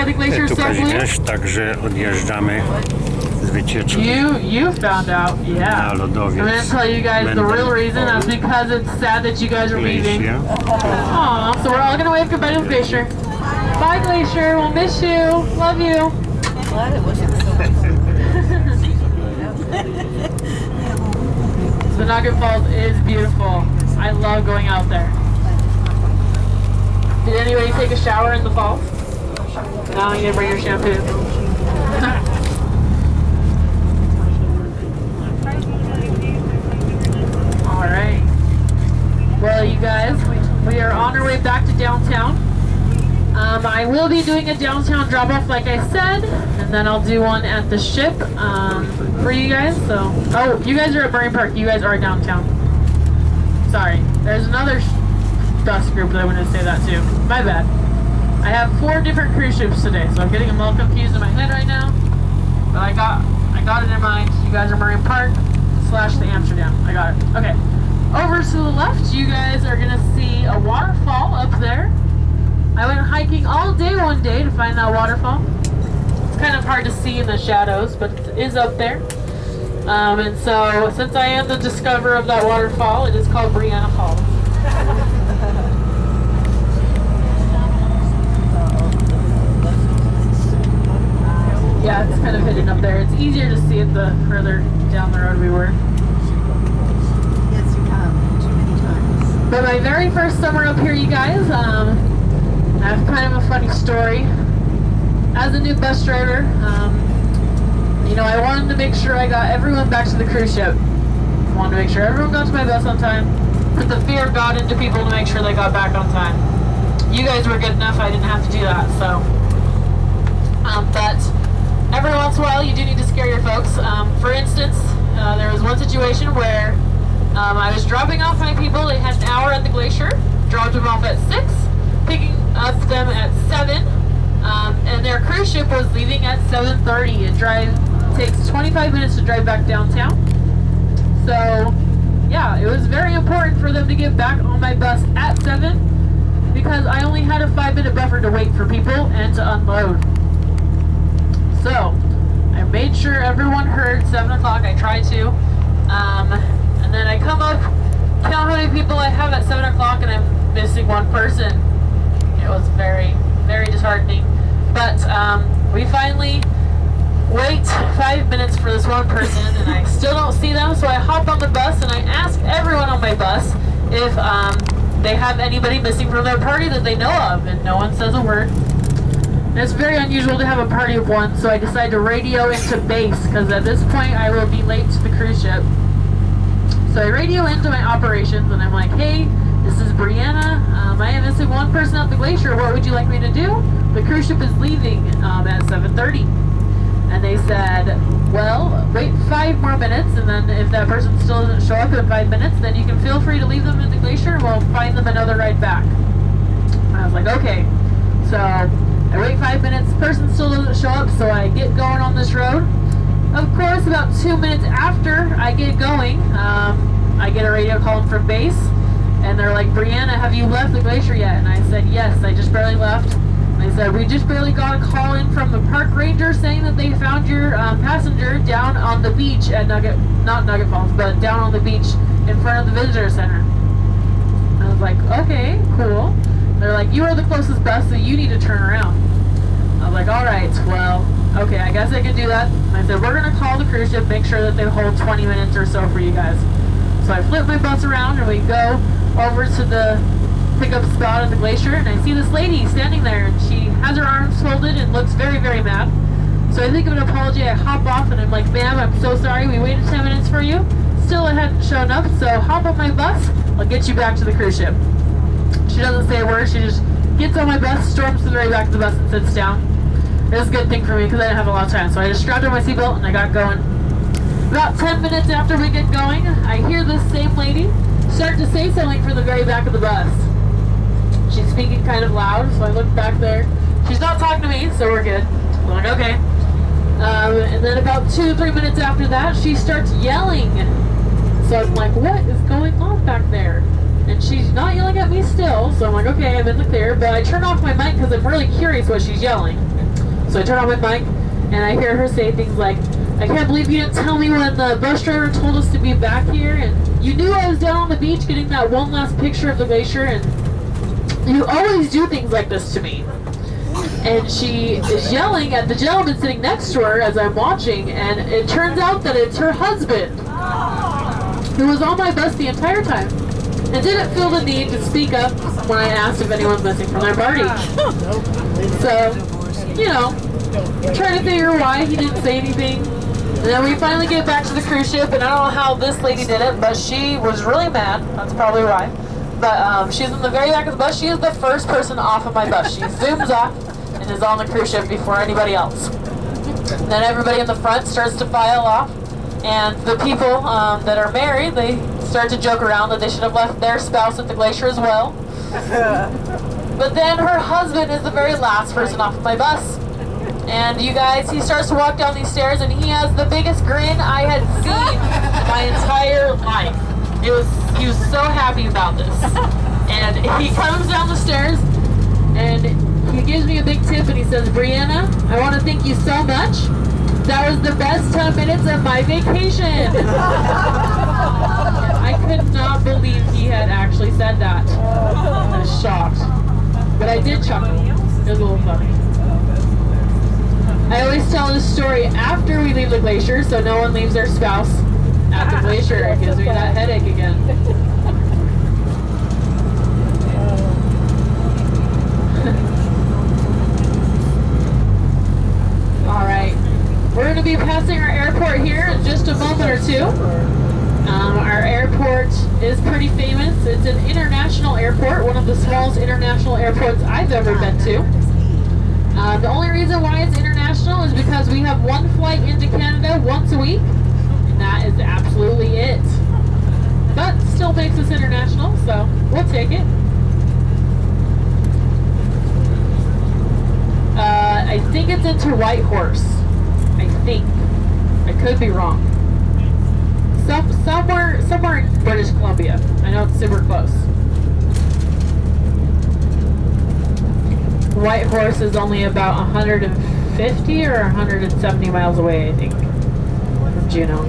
the glacier safely? Także odjeżdżamy z wycieczki. You found out, yeah. I'm gonna tell you guys the real reason. That's because it's sad that you guys are leaving. Aww, so we're all gonna wave goodbye to Glacier. Bye, Glacier. We'll miss you. Love you. The Nugget Falls is beautiful. I love going out there. Did anybody take a shower in the falls? No, you didn't bring your shampoo. Alright. Well, you guys, we are on our way back to downtown. I will be doing a downtown drop-off like I said, and then I'll do one at the ship for you guys. So, oh, you guys are at Marine Park. You guys are downtown. Sorry. There's another bus group that I wanted to say that too. My bad. I have 4 different cruise ships today, so I'm getting them all confused in my head right now. But I got it in mind. You guys are Marine Park / the Amsterdam. I got it. Okay. Over to the left, you guys are gonna see a waterfall up there. I went hiking all day one day to find that waterfall. It's kind of hard to see in the shadows, but it is up there. And so, since I am the discoverer of that waterfall, it is called Brianna Falls. Yeah, it's kind of hidden up there. It's easier to see it the further down the road we were. Yes, you have. Too many times. But my very first summer up here, you guys, I have kind of a funny story. As a new bus driver, you know, I wanted to make sure I got everyone back to the cruise ship. I wanted to make sure everyone got to my bus on time. Put the fear of God into people to make sure they got back on time. You guys were good enough, I didn't have to do that, so. But every once in a while, you do need to scare your folks. For instance, there was one situation where I was dropping off my people. They had an hour at the Glacier, dropped them off at 6, picking up them at 7, and their cruise ship was leaving at 7:30. It takes 25 minutes to drive back downtown. So, yeah, it was very important for them to get back on my bus at 7 because I only had a 5-minute buffer to wait for people and to unload. So, I made sure everyone heard 7 o'clock. I tried to. And then I come up, count how many people I have at 7 o'clock, and I'm missing one person. It was very, very disheartening. But we finally wait 5 minutes for this one person, and I still don't see them. So I hop on the bus, and I ask everyone on my bus if they have anybody missing from their party that they know of, and no one says a word. And it's very unusual to have a party of 1, so I decided to radio into base, because at this point I will be late to the cruise ship. So I radio into my operations, and I'm like, hey, this is Brianna. I am missing one person at the Glacier. What would you like me to do? The cruise ship is leaving at 7:30. And they said, well, wait 5 more minutes, and then if that person still doesn't show up in 5 minutes, then you can feel free to leave them at the Glacier, and we'll find them another ride back. And I was like, okay. So I wait 5 minutes, person still doesn't show up, so I get going on this road. Of course, about 2 minutes after I get going, I get a radio call from base, and they're like, Brianna, have you left the Glacier yet? And I said, yes, I just barely left. And they said, we just barely got a call in from the park ranger saying that they found your passenger down on the beach at not Nugget Falls, but down on the beach in front of the visitor center. I was like, okay, cool. They're like, you are the closest bus, so you need to turn around. I was like, all right, well, okay, I guess I can do that. And I said, we're going to call the cruise ship, make sure that they hold 20 minutes or so for you guys. So I flip my bus around, and we go over to the pickup spot at the Glacier, and I see this lady standing there, and she has her arms folded and looks very, very mad. So I think of an apology. I hop off, and I'm like, ma'am, I'm so sorry. We waited 10 minutes for you. Still, it hadn't shown up, so hop on my bus. I'll get you back to the cruise ship. She doesn't say a word. She just gets on my bus, storms to the very back of the bus, and sits down. It was a good thing for me because I didn't have a lot of time. So I just strapped on my seatbelt, and I got going. About 10 minutes after we get going, I hear this same lady start to say something from the very back of the bus. She's speaking kind of loud, so I look back there. She's not talking to me, so we're good. I'm like, okay. And then about 2-3 minutes after that, she starts yelling. So I'm like, what is going on back there? And she's not yelling at me still, so I'm like, okay, I'm in the clear. But I turn off my mic because I'm really curious what she's yelling. So I turn on my mic, and I hear her say things like, "I can't believe you didn't tell me when the bus driver told us to be back here, and you knew I was down on the beach getting that one last picture of the glacier, and you always do things like this to me." And she is yelling at the gentleman sitting next to her as I'm watching, and it turns out that it's her husband, who was on my bus the entire time, and didn't feel the need to speak up when I asked if anyone's missing from their party. So, you know, trying to figure why he didn't say anything. And then we finally get back to the cruise ship, and I don't know how this lady did it, but she was really mad. That's probably why. But she's in the very back of the bus. She is the first person off of my bus. She zooms off and is on the cruise ship before anybody else. And then everybody in the front starts to file off, and the people that are married, they start to joke around that they should have left their spouse at the glacier as well. But then her husband is the very last person off of my bus. And you guys, he starts to walk down these stairs, and he has the biggest grin I had seen my entire life. He was so happy about this. And he comes down the stairs, and he gives me a big tip, and he says, "Brianna, I want to thank you so much. That was the best 10 minutes of my vacation." I could not believe he had actually said that. I was shocked. But I did chuckle. It was a little funny. I always tell this story after we leave the glacier, so no one leaves their spouse at the glacier. It gives me that headache again. Alright, we're going to be passing our airport here in just a moment or two. Our airport is pretty famous. It's an international airport, one of the smallest international airports I've ever been to. The only reason why it's international is because we have one flight into Canada once a week, and that is absolutely it. But still makes us international, so we'll take it. I think it's into Whitehorse. I think. I could be wrong. Somewhere in British Columbia. I know it's super close. Whitehorse is only about 150 or 170 miles away, I think, from Juneau.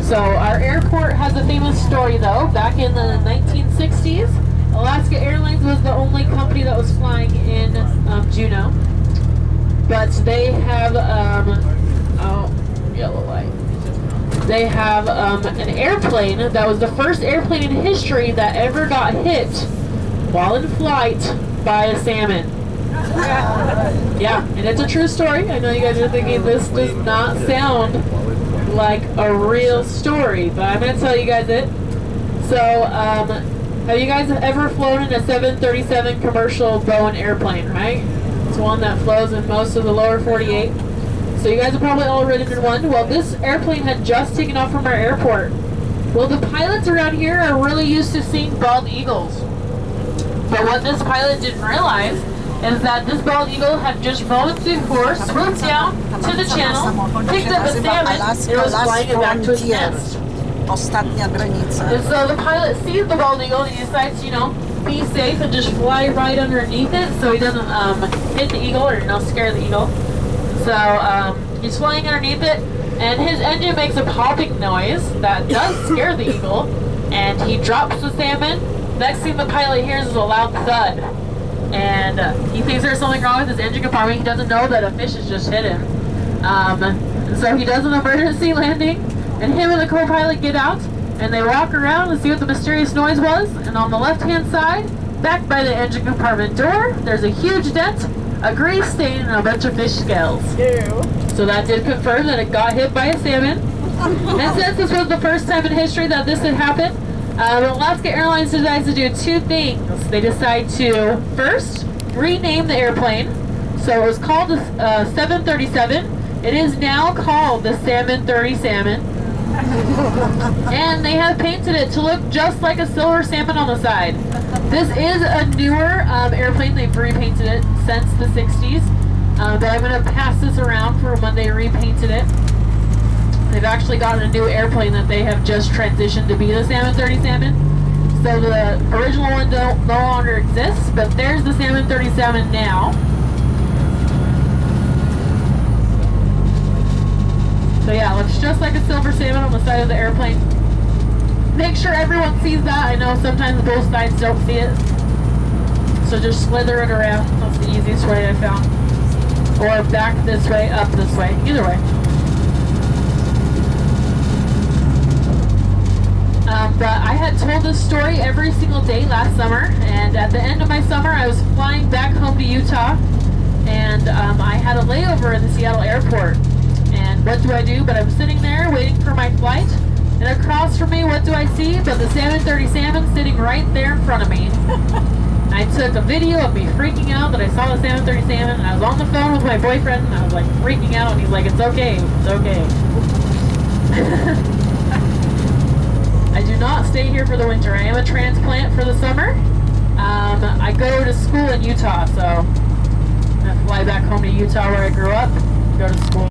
So our airport has a famous story, though. Back in the 1960s, Alaska Airlines was the only company that was flying in Juneau. But they have, yellow light. They have an airplane that was the first airplane in history that ever got hit while in flight by a salmon. Yeah, and it's a true story. I know you guys are thinking this does not sound like a real story, but I'm going to tell you guys it. So, have you guys ever flown in a 737 commercial Boeing airplane, right? It's one that flows in most of the lower 48. So you guys have probably all ridden in one. Well, this airplane had just taken off from our airport. Well, the pilots around here are really used to seeing bald eagles. But what this pilot didn't realize is that this bald eagle had just momentarily swooped down to the channel, picked up a salmon, and was flying it back to his nest. And so the pilot sees the bald eagle, and he decides to, be safe and just fly right underneath it so he doesn't hit the eagle or scare the eagle. So he's flying underneath it, and his engine makes a popping noise that does scare the eagle, and he drops the salmon. Next thing the pilot hears is a loud thud, and he thinks there's something wrong with his engine compartment. He doesn't know that a fish has just hit him. So he does an emergency landing, and him and the co-pilot get out, and they walk around and see what the mysterious noise was. And on the left-hand side, back by the engine compartment door, there's a huge dent, a grease stain, and a bunch of fish scales. Ew. So that did confirm that it got hit by a salmon. And since this was the first time in history that this had happened, Alaska Airlines decides to do two things. They decide to, first, rename the airplane. So it was called the 737. It is now called the Salmon 30 Salmon. And they have painted it to look just like a silver salmon on the side. This is a newer airplane. They've repainted it since the 60s. But I'm going to pass this around for when they repainted it. They've actually gotten a new airplane that they have just transitioned to be the Salmon 30 Salmon. So the original one no longer exists, but there's the Salmon 37 now. So yeah, it looks just like a silver salmon on the side of the airplane. Make sure everyone sees that. I know sometimes both sides don't see it. So just slither it around. That's the easiest way I found. Or back this way, up this way. Either way. But I had told this story every single day last summer, and at the end of my summer I was flying back home to Utah, and I had a layover in the Seattle airport. And what do? But I'm sitting there waiting for my flight, and across from me, what do I see but the Salmon 37 sitting right there in front of me. I took a video of me freaking out that I saw the Salmon 37, and I was on the phone with my boyfriend, and I was like freaking out, and he's like, it's okay, it's okay. I do not stay here for the winter. I am a transplant for the summer. I go to school in Utah, so I'm gonna fly back home to Utah where I grew up, go to school.